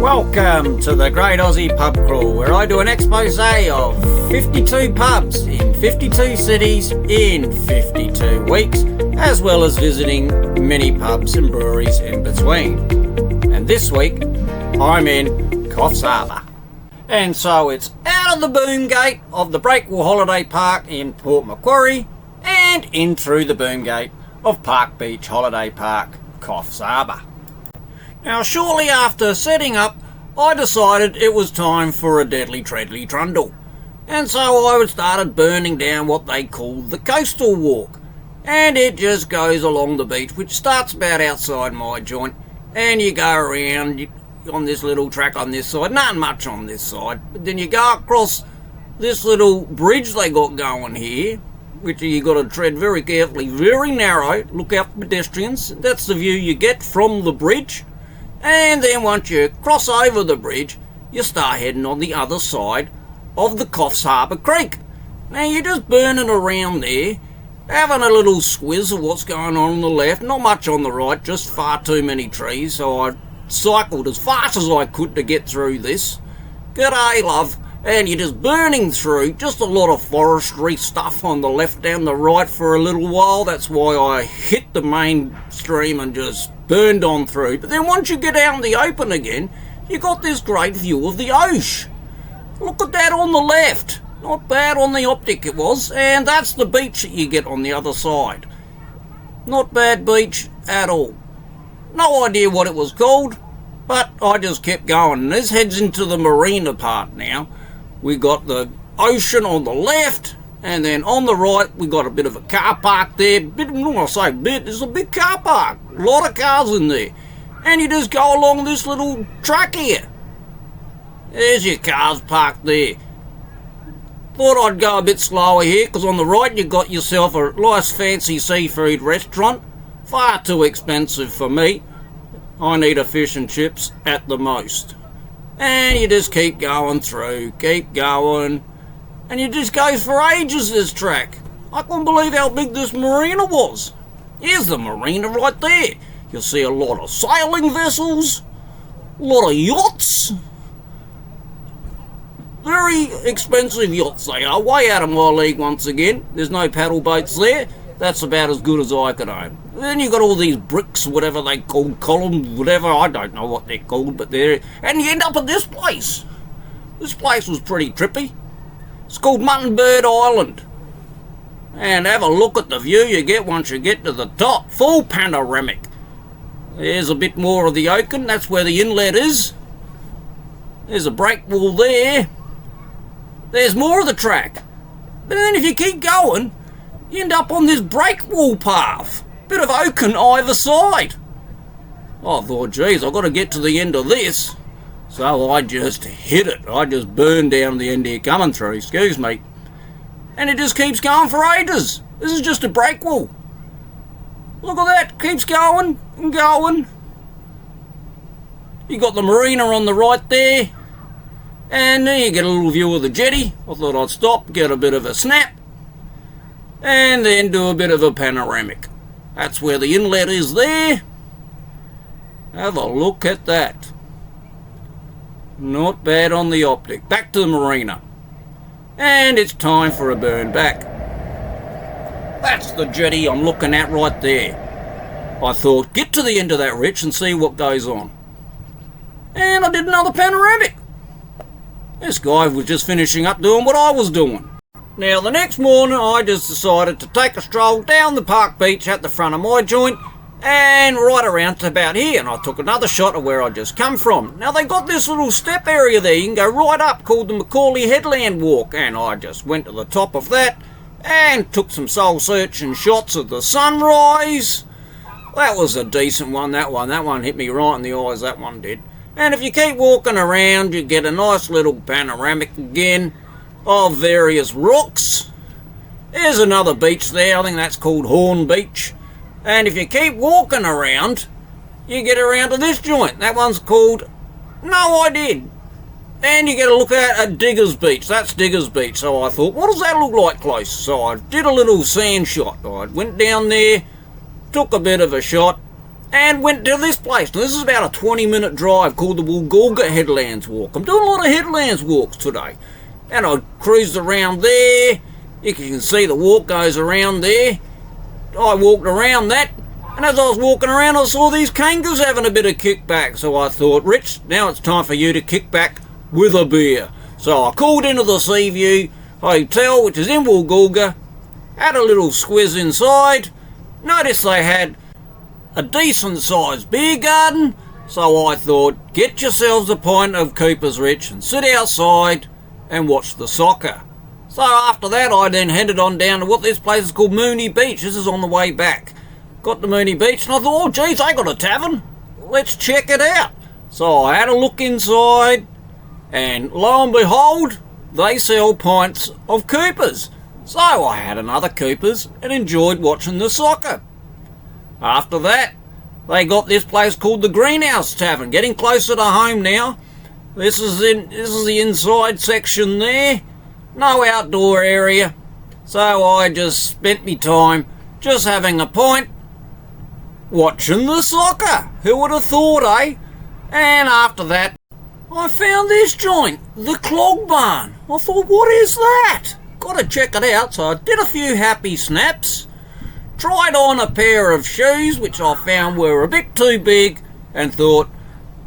Welcome to the Great Aussie Pub Crawl, where I do an expose of 52 pubs in 52 cities in 52 weeks, as well as visiting many pubs and breweries in between. And this week, I'm in Coffs Harbour. And so it's out of the boom gate of the Breakwell Holiday Park in Port Macquarie and in through the boom gate of Park Beach Holiday Park, Coffs Harbour. Now, shortly after setting up, I decided it was time for a deadly treadly trundle. And so I started burning down what they call the coastal walk. And it just goes along the beach, which starts about outside my joint. And you go around on this little track on this side, not much on this side. But then you go across this little bridge they got going here, which you got to tread very carefully, very narrow. Look out for pedestrians. That's the view you get from the bridge. And then once you cross over the bridge, you start heading on the other side of the Coffs Harbour Creek. Now you're just burning around there, having a little squiz of what's going on the left, not much on the right, just far too many trees, so I cycled as fast as I could to get through this. G'day, love. And you're just burning through, just a lot of forestry stuff on the left and the right for a little while. That's why I hit the main stream and just burned on through. But then once you get out in the open again, you got this great view of the ocean. Look at that on the left. Not bad on the optic it was. And that's the beach that you get on the other side. Not bad beach at all. No idea what it was called, but I just kept going. And this heads into the marina part now. We got the ocean on the left, and then on the right we got a bit of a car park there. There's a big car park. A lot of cars in there. And you just go along this little track here. There's your cars parked there. Thought I'd go a bit slower here, because on the right you got yourself a nice fancy seafood restaurant. Far too expensive for me. I need a fish and chips at the most. And you just keep going through, keep going, and you just go for ages, this track. I couldn't believe how big this marina was. Here's the marina right there. You'll see a lot of sailing vessels, a lot of yachts. Very expensive yachts they are, way out of my league once again. There's no paddle boats there. That's about as good as I could own. Then you got all these bricks, whatever they called, columns, whatever, I don't know what they're called, but they're... And you end up at this place. This place was pretty trippy. It's called Muttonbird Island. And have a look at the view you get once you get to the top. Full panoramic. There's a bit more of the ocean, that's where the inlet is. There's a breakwall there. There's more of the track. But then if you keep going, you end up on this breakwall path. Bit of oak on either side. I thought, geez, I've got to get to the end of this. So I just hit it. I just burned down the end here coming through, excuse me. And it just keeps going for ages. This is just a breakwall. Look at that, keeps going and going. You got the marina on the right there. And then you get a little view of the jetty. I thought I'd stop, get a bit of a snap. And then do a bit of a panoramic. That's where the inlet is there. Have a look at that. Not bad on the optic. Back to the marina. And it's time for a burn back. That's the jetty I'm looking at right there. I thought, get to the end of that ridge and see what goes on. And I did another panoramic. This guy was just finishing up doing what I was doing. Now, the next morning, I just decided to take a stroll down the park beach at the front of my joint and right around to about here. And I took another shot of where I just come from. Now, they got this little step area there. You can go right up called the Macaulay Headland Walk. And I just went to the top of that and took some soul-searching shots of the sunrise. That was a decent one, that one. That one hit me right in the eyes, that one did. And if you keep walking around, you get a nice little panoramic again of various rocks. There's another beach there, I think that's called Horn Beach. And if you keep walking around, you get around to this joint. That one's called No Idea. And you get a look at Diggers Beach. That's Diggers Beach. So I thought, what does that look like close? So I did a little sand shot. I went down there, took a bit of a shot, and went to this place. Now, this is about a 20-minute drive called the Woolgoolga Headlands Walk. I'm doing a lot of headlands walks today. And I cruised around there. You can see the walk goes around there. I walked around that, and as I was walking around, I saw these kangaroos having a bit of kickback. So I thought, Rich, now it's time for you to kick back with a beer. So I called into the Seaview Hotel, which is in Woolgoolga, had a little squiz inside. Noticed they had a decent sized beer garden, so I thought, get yourselves a pint of Cooper's Rich and sit outside and watch the soccer. So after that, I then headed on down to what this place is called Mooney Beach. This is on the way back. Got to Mooney Beach and I thought, oh geez, they got a tavern. Let's check it out. So I had a look inside, and lo and behold, they sell pints of Cooper's. So I had another Cooper's and enjoyed watching the soccer. After that, they got this place called the Greenhouse Tavern, getting closer to home now. This is the inside section there, no outdoor area. So I just spent me time just having a pint, watching the soccer. Who would have thought, eh? And after that, I found this joint, the Clog Barn. I thought, what is that? Got to check it out. So I did a few happy snaps. Tried on a pair of shoes, which I found were a bit too big, and thought,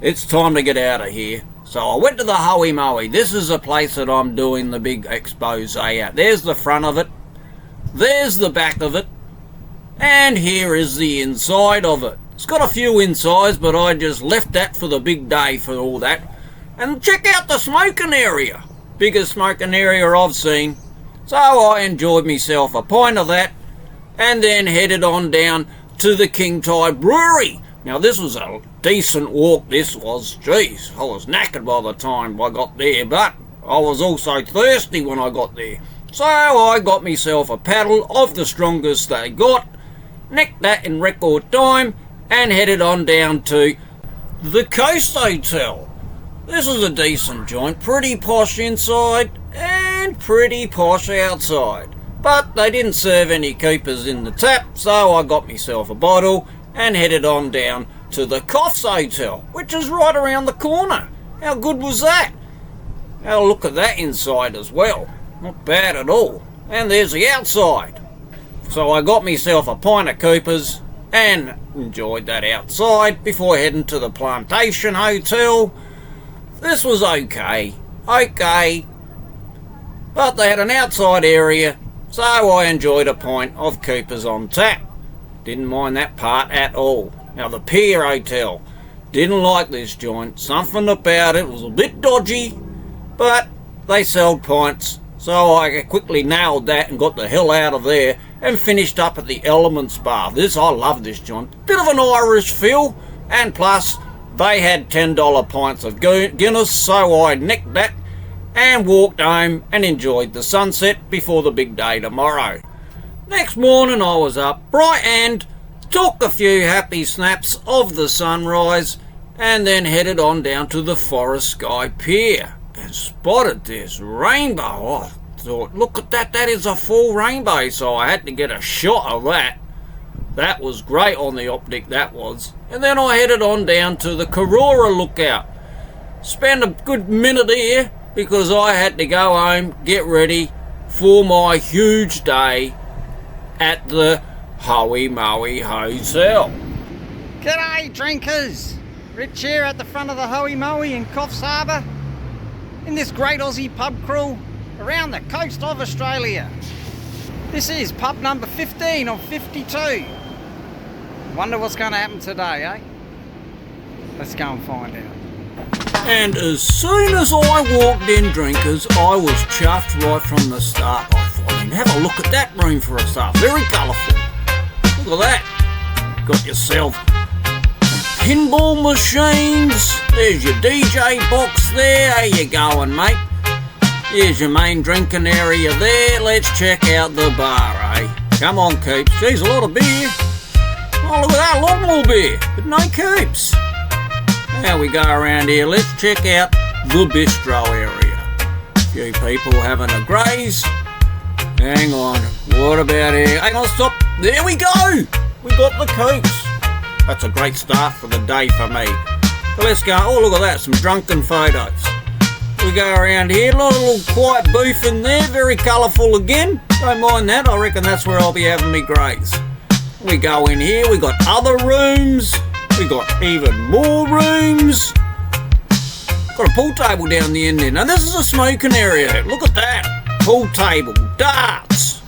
it's time to get out of here. So I went to the Hoey Moey. This is a place that I'm doing the big expose at. There's the front of it, there's the back of it, and here is the inside of it. It's got a few insides, but I just left that for the big day for all that. And check out the smoking area. Biggest smoking area I've seen. So I enjoyed myself a pint of that, and then headed on down to the King Tide Brewery. Now this was a decent walk, this was. Jeez, I was knackered by the time I got there, but I was also thirsty when I got there. So I got myself a paddle of the strongest they got, nicked that in record time, and headed on down to the Coast Hotel. This is a decent joint, pretty posh inside and pretty posh outside. But they didn't serve any Coopers in the tap, so I got myself a bottle and headed on down to the Coffs Hotel, which is right around the corner. How good was that? Have a look at that inside as well. Not bad at all. And there's the outside. So I got myself a pint of Coopers and enjoyed that outside before heading to the Plantation Hotel. This was okay, but they had an outside area, so I enjoyed a pint of Cooper's on tap. Didn't mind that part at all. Now the Pier Hotel, didn't like this joint. Something about it was a bit dodgy, but they sold pints, so I quickly nailed that and got the hell out of there and finished up at the Elements Bar. I love this joint. Bit of an Irish feel, and plus they had $10 pints of Guinness, so I nicked that and walked home and enjoyed the sunset before the big day tomorrow. Next morning I was up bright and took a few happy snaps of the sunrise and then headed on down to the Forest Sky Pier and spotted this rainbow. I thought, look at that, that is a full rainbow, so I had to get a shot of that. That was great on the optic, that was. And then I headed on down to the Karora Lookout. Spent a good minute here because I had to go home, get ready for my huge day at the Hoey Moey Hotel. G'day drinkers! Rich here at the front of the Hoey Moey in Coffs Harbour in this great Aussie pub crawl around the coast of Australia. This is pub number 15 of 52. Wonder what's going to happen today, eh? Let's go and find out. And as soon as I walked in, drinkers, I was chuffed right from the start. I thought, have a look at that room for a start. Very colourful. Look at that. Got yourself some pinball machines. There's your DJ box there. How you going, mate? Here's your main drinking area there. Let's check out the bar, eh? Come on, Coops. Geez, a lot of beer. Oh, look at that, a lot more beer, but no Coops. Now we go around here, let's check out the bistro area. A few people having a graze. Hang on, what about here? Hang on, stop. There we go. We got the Coops. That's a great start for the day for me. So let's go. Oh, look at that, some drunken photos. We go around here, a little quiet booth in there, very colourful again. Don't mind that, I reckon that's where I'll be having me graze. We go in here, we got other rooms, we got even more rooms. Got a pool table down the end there. Now this is a smoking area, look at that. Pool table, darts,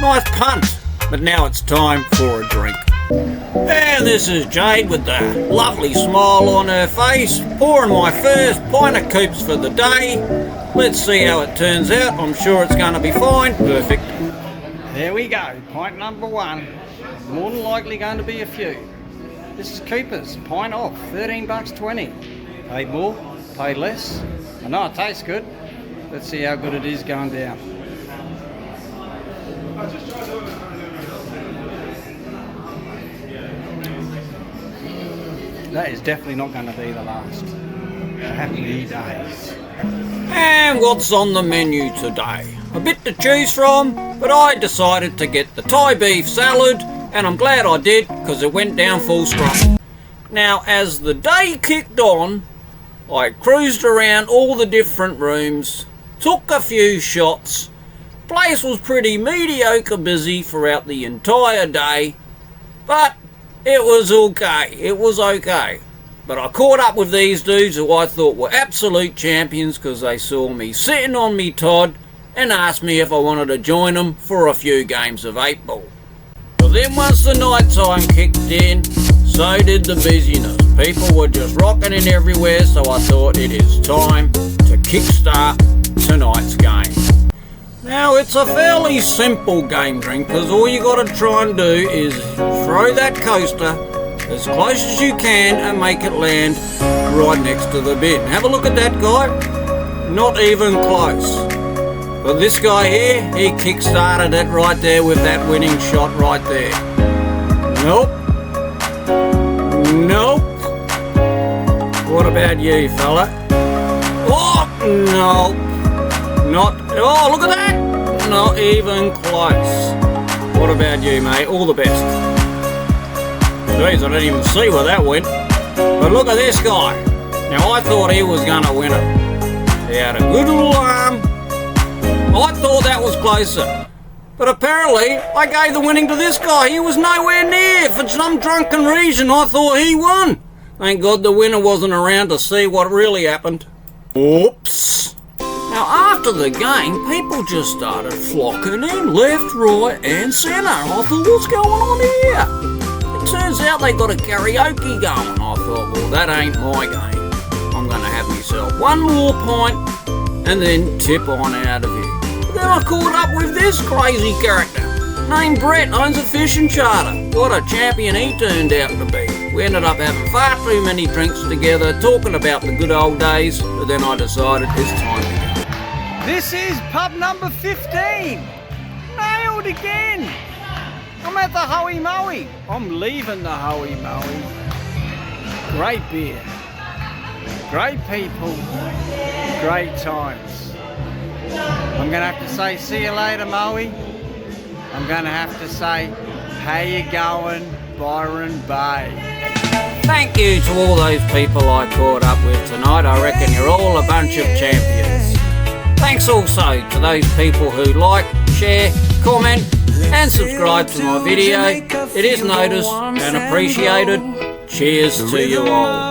nice punt. But now it's time for a drink. And this is Jade with the lovely smile on her face, pouring my first pint of Coffs for the day. Let's see how it turns out. I'm sure it's going to be fine. Perfect. There we go, pint number one. More than likely going to be a few. This is Cooper's, pint off, $13.20. Paid more, paid less. I know it tastes good. Let's see how good it is going down. That is definitely not going to be the last. Happy days. And what's on the menu today? A bit to choose from, but I decided to get the Thai beef salad, and I'm glad I did because it went down full strong. Now, as the day kicked on, I cruised around all the different rooms, took a few shots. Place was pretty mediocre busy throughout the entire day, but it was okay, it was okay. But I caught up with these dudes who I thought were absolute champions because they saw me sitting on me Todd and asked me if I wanted to join them for a few games of 8-ball. But then once the night time kicked in, so did the busyness. People were just rocking in everywhere, so I thought it is time to kickstart tonight's game. Now it's a fairly simple game drink because all you got to try and do is throw that coaster as close as you can and make it land right next to the bin. Have a look at that guy, not even close. But this guy here, he kick-started it right there with that winning shot right there. Nope. Nope. What about you, fella? Oh, no. Not, oh, look at that! Not even close. What about you, mate? All the best. Jeez, I didn't even see where that went. But look at this guy. Now, I thought he was going to win it. He had a good little arm. I thought that was closer. But apparently, I gave the winning to this guy. He was nowhere near. For some drunken reason, I thought he won. Thank God the winner wasn't around to see what really happened. Oops. Now, after the game, people just started flocking in, left, right, and centre. I thought, what's going on here? It turns out they got a karaoke going. I thought, well, that ain't my game. I'm going to have myself one more pint and then tip on out of here. But then I caught up with this crazy character named Brett, owns a fishing charter. What a champion he turned out to be. We ended up having far too many drinks together, talking about the good old days, but then I decided it's time to go. This is pub number 15. Nailed again. I'm at the Hoey Moey. I'm leaving the Hoey Moey. Great beer. Great people. Great times. I'm going to have to say, see you later, Moey. I'm going to have to say, how you going, Byron Bay? Thank you to all those people I caught up with tonight. I reckon you're all a bunch of champions. Thanks also to those people who like, share, comment and subscribe to my video. It is noticed and appreciated. Cheers to you all.